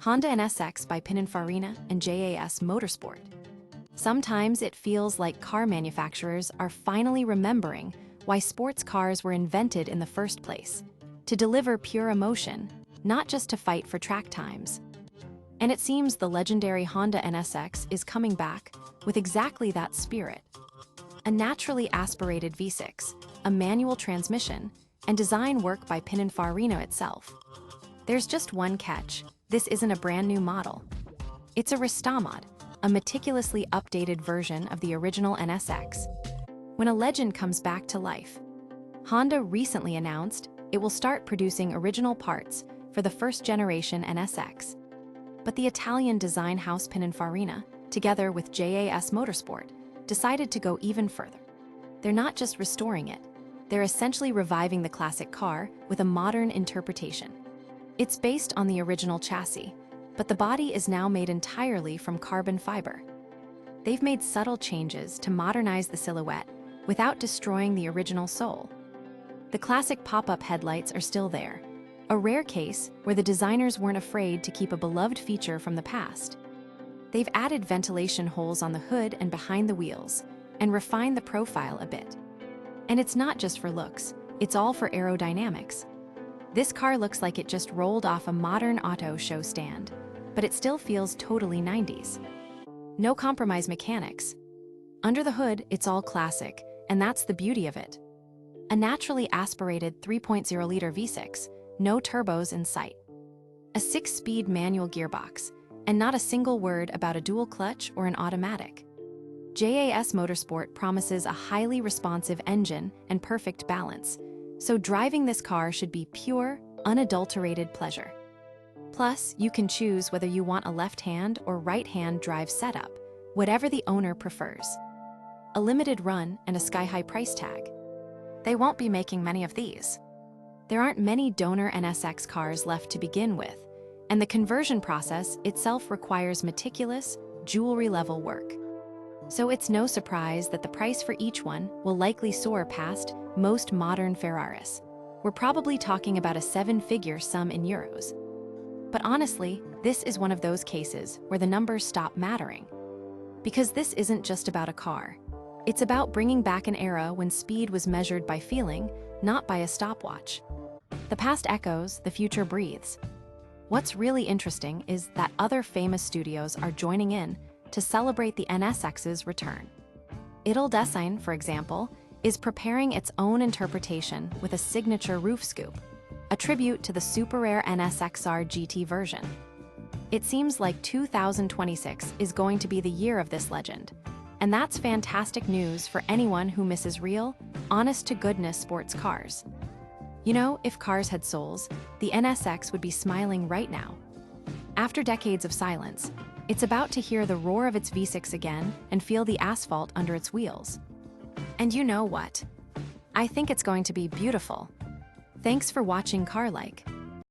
Honda NSX by Pininfarina and JAS Motorsport. Sometimes it feels like car manufacturers are finally remembering why sports cars were invented in the first place, to deliver pure emotion, not just to fight for track times. And it seems the legendary Honda NSX is coming back with exactly that spirit. A naturally aspirated V6, a manual transmission, and design work by Pininfarina itself. There's just one catch: this isn't a brand new model. It's a Restomod, a meticulously updated version of the original NSX. When a legend comes back to life, Honda recently announced it will start producing original parts for the first-generation NSX. But the Italian design house Pininfarina, together with JAS Motorsport, decided to go even further. They're not just restoring it, they're essentially reviving the classic car with a modern interpretation. It's based on the original chassis, but the body is now made entirely from carbon fiber. They've made subtle changes to modernize the silhouette without destroying the original soul. The classic pop-up headlights are still there, a rare case where the designers weren't afraid to keep a beloved feature from the past. They've added ventilation holes on the hood and behind the wheels, and refined the profile a bit. And it's not just for looks, it's all for aerodynamics. This car looks like it just rolled off a modern auto show stand, but it still feels totally 90s. No compromise mechanics. Under the hood, it's all classic, and that's the beauty of it. A naturally aspirated 3.0-liter V6, no turbos in sight. A 6-speed manual gearbox, and not a single word about a dual clutch or an automatic. JAS Motorsport promises a highly responsive engine and perfect balance, so driving this car should be pure, unadulterated pleasure. Plus, you can choose whether you want a left-hand or right-hand drive setup, whatever the owner prefers. A limited run and a sky-high price tag. They won't be making many of these. There aren't many donor NSX cars left to begin with, and the conversion process itself requires meticulous, jewelry-level work. So it's no surprise that the price for each one will likely soar past most modern Ferraris. We're probably talking about a 7-figure sum in euros. But honestly, this is one of those cases where the numbers stop mattering. Because this isn't just about a car. It's about bringing back an era when speed was measured by feeling, not by a stopwatch. The past echoes, the future breathes. What's really interesting is that other famous studios are joining in to celebrate the NSX's return. Italdesign, for example, is preparing its own interpretation with a signature roof scoop, a tribute to the super rare NSX-R GT version. It seems like 2026 is going to be the year of this legend, and that's fantastic news for anyone who misses real, honest-to-goodness sports cars. You know, if cars had souls, the NSX would be smiling right now. After decades of silence, it's about to hear the roar of its V6 again and feel the asphalt under its wheels. And you know what? I think it's going to be beautiful. Thanks for watching Car Like.